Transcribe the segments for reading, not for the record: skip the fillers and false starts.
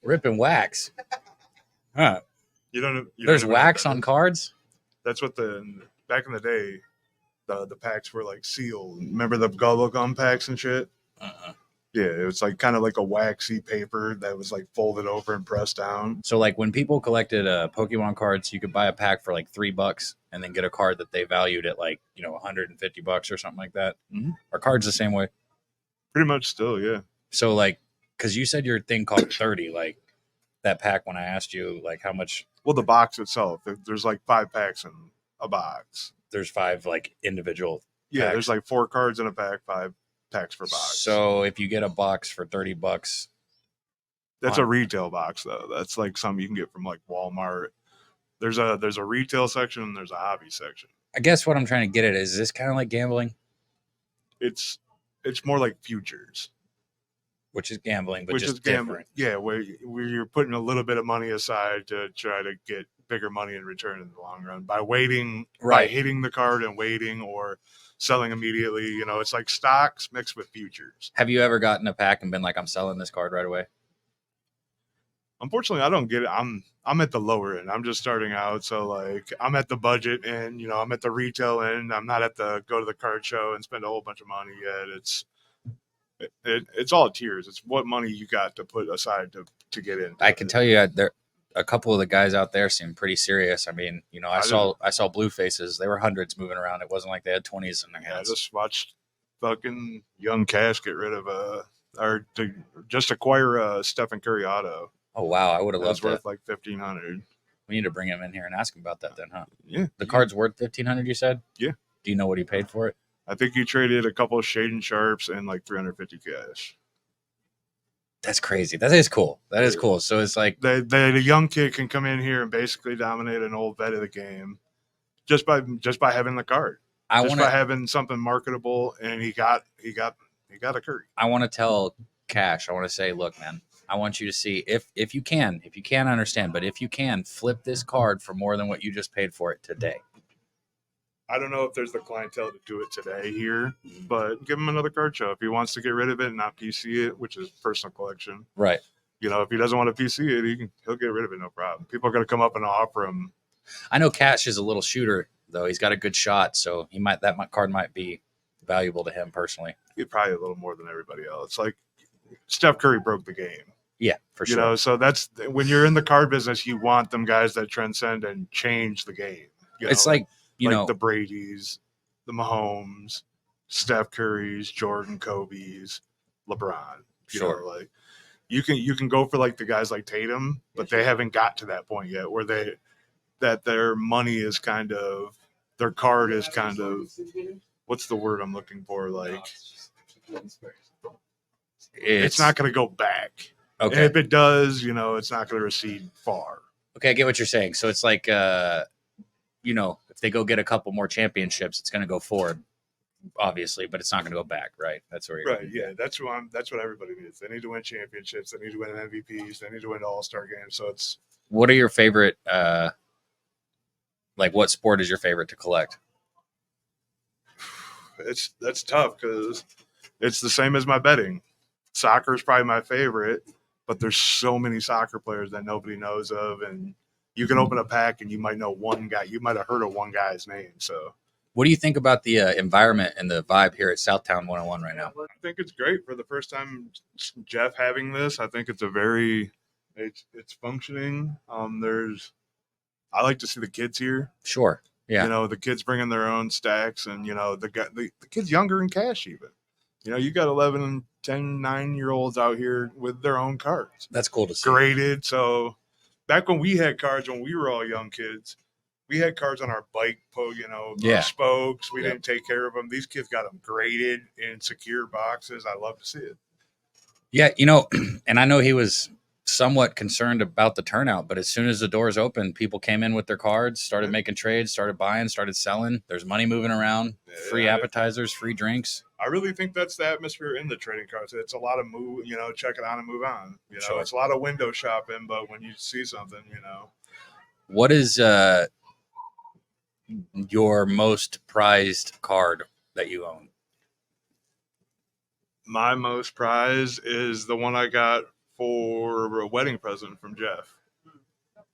Ripping wax. Huh. You don't. There's wax on cards? That's what back in the day, the packs were like sealed. Remember the bubble gum packs and shit? Uh-uh. Yeah, it was like kind of like a waxy paper that was like folded over and pressed down. So like when people collected Pokemon cards, you could buy a pack for like $3 and then get a card that they valued at like, $150 or something like that. Mm-hmm. Are cards the same way? Pretty much still, yeah. So like, because you said your thing cost 30, like that pack when I asked you like how much. Well, the box itself, there's like 5 packs in a box. There's 5 like individual. Yeah, packs. there's like 4 cards in a pack, 5 packs per box. So if you get a box for $30, that's a retail box though. That's like something you can get from like Walmart. There's a retail section and there's a hobby section. I guess what I'm trying to get at is this kind of like gambling? It's more like futures. Which is gambling, but which just is gambling. different. Yeah, where you're putting a little bit of money aside to try to get bigger money in return in the long run by waiting, by hitting the card and waiting, or selling immediately. It's like stocks mixed with futures. Have you ever gotten a pack and been like, I'm selling this card right away? Unfortunately, I don't get it. I'm at the lower end. I'm just starting out, so like I'm at the budget end. I'm at the retail end. I'm not at the go to the card show and spend a whole bunch of money yet. It's all tiers. It's what money you got to put aside to get in. I can tell you, there a couple of the guys out there seem pretty serious. I mean, I saw blue faces. They were hundreds moving around. It wasn't like they had 20s in their hands. I just watched fucking Young Cash get rid of or to just acquire a Stephen Curry auto. Oh wow, I would have loved that. It's worth like $1,500. We need to bring him in here and ask him about that then, huh? Yeah. The card's worth $1,500, you said? Yeah. Do you know what he paid for it? I think he traded a couple of Shaden Sharps and like $350 cash. That's crazy. That is cool. That is cool. So it's like the young kid can come in here and basically dominate an old vet of the game just by having the card. By having something marketable, and he got a Curry. I want to tell Cash. I want to say, look, man. I want you to see if you can understand, but if you can flip this card for more than what you just paid for it today. I don't know if there's the clientele to do it today here, but give him another card show if he wants to get rid of it and not PC it, which is personal collection. Right. If he doesn't want to PC it, he'll get rid of it, no problem. People are going to come up and offer him. I know Cash is a little shooter though. He's got a good shot, so that card might be valuable to him personally. He'd probably a little more than everybody else. Like Steph Curry broke the game. Yeah, for sure. So that's when you're in the card business, you want them guys that transcend and change the game. It's like the Brady's, the Mahomes, Steph Curry's, Jordan, Kobe's, LeBron. Sure. You can go for like the guys like Tatum, but they haven't got to that point yet where their money is kind of, their card is kind of, what's the word I'm looking for? Like it's not going to go back. Okay. And if it does, it's not going to recede far. Okay, I get what you're saying. So it's like, if they go get a couple more championships, it's going to go forward, obviously, but it's not going to go back, right? That's where you're right. Yeah, that's what everybody needs. They need to win championships. They need to win MVPs. They need to win All-Star games. So it's. What are your favorite? What sport is your favorite to collect? That's tough because it's the same as my betting. Soccer is probably my favorite. But there's so many soccer players that nobody knows of, and you can open a pack and you might know one guy. You might have heard of one guy's name. So, what do you think about the environment and the vibe here at Southtown 101 right now? I think it's great for the first time. Jeff having this, I think it's it's functioning. I like to see the kids here. Sure, yeah. The kids bringing their own stacks, and the kids younger in cash even. You got 11 and 10, 9-year-olds out here with their own cards. That's cool to see. Graded. So back when we had cards, when we were all young kids, we had cards on our bike, spokes. We didn't take care of them. These kids got them graded in secure boxes. I love to see it. Yeah, and I know he was somewhat concerned about the turnout, but as soon as the doors opened, people came in with their cards, started making trades, started buying, started selling. There's money moving around, free appetizers, free drinks. I really think that's the atmosphere in the trading cards. It's a lot of check it out and move on. Sure. It's a lot of window shopping, but when you see something, What is your most prized card that you own? My most prized is the one I got for a wedding present from Jeff.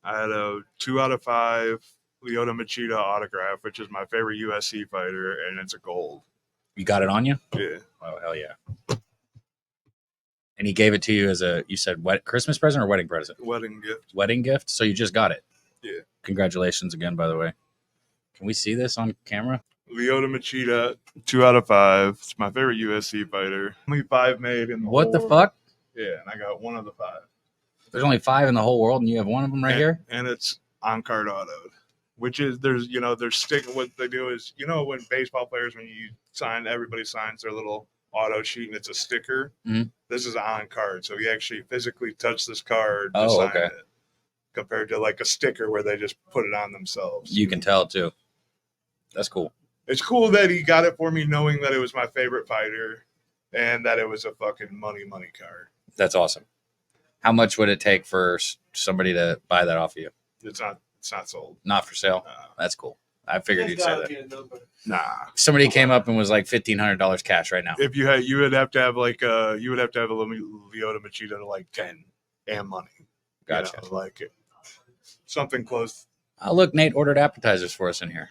I had a 2 out of 5 Lyoto Machida autograph, which is my favorite USC fighter, and it's a gold. You got it on you? Yeah. Oh, hell yeah. And he gave it to you as you said, Christmas present or wedding present? Wedding gift. Wedding gift? So you just got it? Yeah. Congratulations again, by the way. Can we see this on camera? Lyoto Machida, 2 out of 5. It's my favorite USC fighter. Only 5 made in the What the whole fuck? Yeah, and I got 1 of the 5. There's only 5 in the whole world, and you have one of them here? And it's on card autoed, which is, there's sticking. What they do is, when baseball players, when you sign, everybody signs their little auto sheet and it's a sticker. Mhm. This is on card. So you actually physically touch this card to Oh, sign okay. it, compared to like a sticker where they just put it on themselves. You can tell, too. That's cool. It's cool that he got it for me knowing that it was my favorite fighter and that it was a fucking money card. That's awesome. How much would it take for somebody to buy that off of you? It's not sold. Not for sale? That's cool. I figured you'd say that. Nah. Somebody came up and was like $1,500 cash right now. If you would have to have a Lyoto Machida to like 10 and money. Gotcha. Like something close. Oh, look, Nate ordered appetizers for us in here.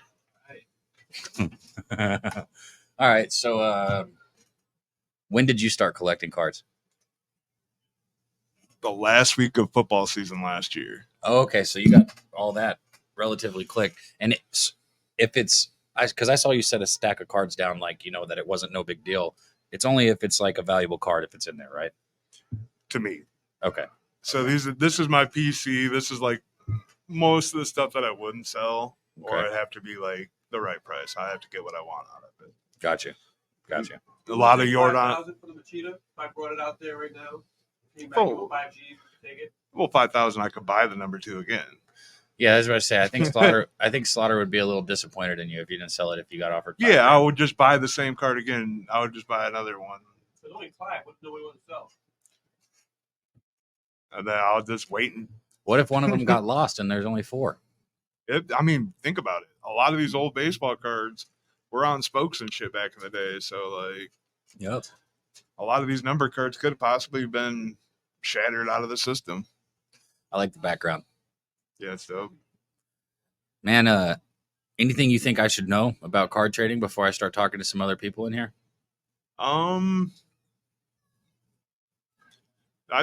All right. So when did you start collecting cards? The last week of football season last year. Oh, okay. So you got all that relatively quick. And because I saw you set a stack of cards down, like, that it wasn't no big deal. It's only if it's like a valuable card if it's in there, right? To me. Okay. So this is my PC. This is like most of the stuff that I wouldn't sell, or it'd have to be like the right price. I have to get what I want out of it. Gotcha. A lot of Jordan. For the Machida, if I brought it out there right now, Oh. 5G, take it. Well, 5,000, I could buy the number 2 again. Yeah, that's what I say. I think Slaughter would be a little disappointed in you if you didn't sell it if you got offered. Yeah, I would just buy the same card again. I would just buy another one. There's only 5. What do nobody want to sell? And then I'll just wait. What if one of them got lost and there's only 4? Think about it. A lot of these old baseball cards were on spokes and shit back in the day. So, like, yep. A lot of these number cards could have possibly been shattered out of the system. I like the background. Yeah, it's dope. Man, anything you think I should know about card trading before I start talking to some other people in here? I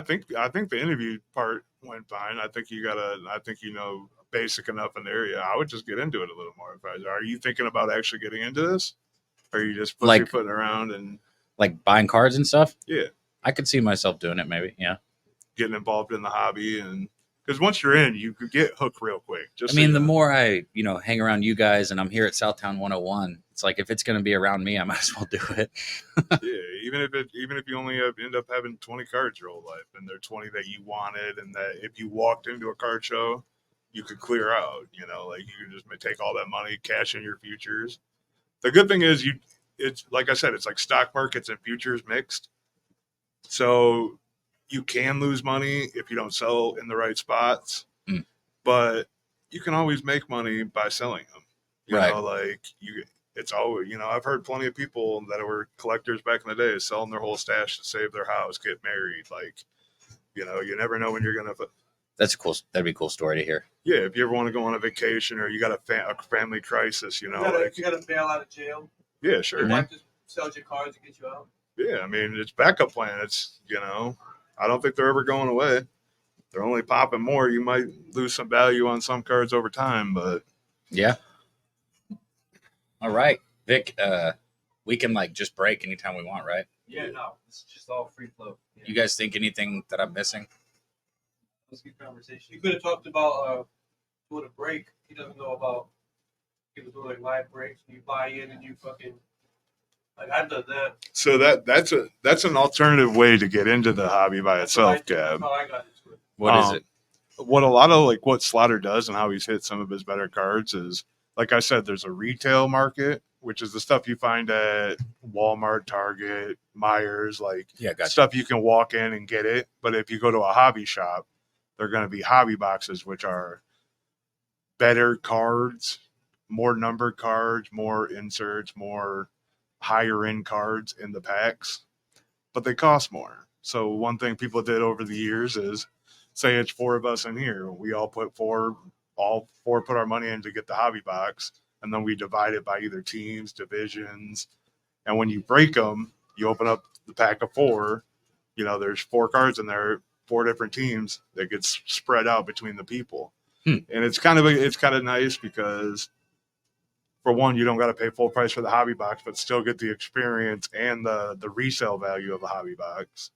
think the interview part went fine. I think you know basic enough in the area. I would just get into it a little more. Are you thinking about actually getting into this? Or are you just pussyfooting around and like buying cards and stuff? Yeah. I could see myself doing it maybe, yeah. Getting involved in the hobby, and because once you're in, you could get hooked real quick. The more I, hang around you guys and I'm here at Southtown 101, it's like if it's going to be around me, I might as well do it. Yeah, even if you only end up having 20 cards your whole life, and they're 20 that you wanted, and that if you walked into a card show, you could clear out. Like you could just take all that money, cash in your futures. The good thing is it's like I said, it's like stock markets and futures mixed. So you can lose money if you don't sell in the right spots, but you can always make money by selling them. It's always, I've heard plenty of people that were collectors back in the day selling their whole stash to save their house, get married. You never know when you're going to. That'd be a cool story to hear. Yeah. If you ever want to go on a vacation or you got a family crisis, you got to bail out of jail. Yeah, sure. Your wife just sells your cards to get you out. Yeah. It's backup plan. It's, I don't think they're ever going away. They're only popping more. You might lose some value on some cards over time, but yeah. All right, Vic. We can just break anytime we want, right? Yeah, no, it's just all free flow. Yeah. You guys think anything that I'm missing? Let's get conversation. You could have talked about doing a break. He doesn't know about people doing live breaks. You buy in and you fucking. I've done that. So that's an alternative way to get into the hobby by itself, Gab. That's how I got into it. What is it? What a lot of what Slaughter does and how he's hit some of his better cards is, like I said, there's a retail market, which is the stuff you find at Walmart, Target, Myers, gotcha. Stuff you can walk in and get it. But if you go to a hobby shop, they're going to be hobby boxes, which are better cards, more numbered cards, more inserts, more higher end cards in the packs. but they cost more. So one thing people did over the years is, say it's 4 of us in here, we all put all four put our money in to get the hobby box, and then we divide it by either teams, divisions, and when you break them, you open up the pack of 4. There's 4 cards in there, 4 different teams that gets spread out between the people, and it's kind of nice because, for one, you don't got to pay full price for the hobby box, but still get the experience and the resale value of a hobby box,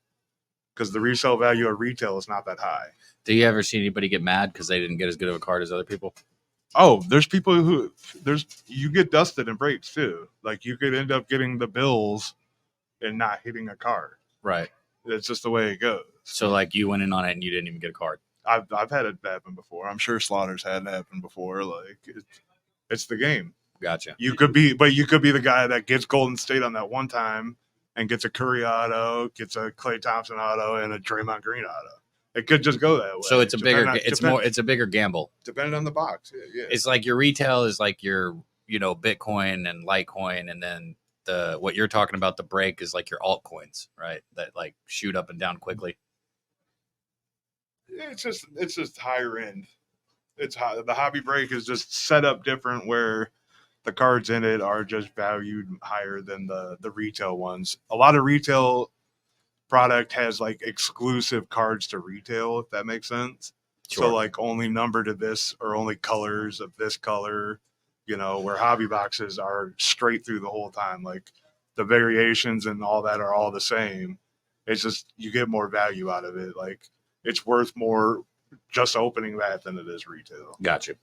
because the resale value of retail is not that high. Do you ever see anybody get mad because they didn't get as good of a card as other people? Oh, there's people you get dusted in breaks too. Like, you could end up getting the bills and not hitting a card. Right. It's just the way it goes. So, like, you went in on it and you didn't even get a card. I've had it happen before. I'm sure Slaughter's had it happen before. Like, it's the game. Gotcha. You could be the guy that gets Golden State on that one time and gets a Curry auto, gets a Klay Thompson auto, and a Draymond Green auto. It could just go that way. So it's a bigger gamble. Depending on the box. Yeah. It's like your retail is like your, Bitcoin and Litecoin, and then what you're talking about, the break, is like your altcoins, right? That like shoot up and down quickly. It's just higher end. The hobby break is just set up different, where the cards in it are just valued higher than the retail ones. A lot of retail product has like exclusive cards to retail, if that makes sense. Sure. So like only number to this, or only colors of this color, where hobby boxes are straight through the whole time. Like, the variations and all that are all the same. It's just you get more value out of it. Like, it's worth more just opening that than it is retail. Gotcha.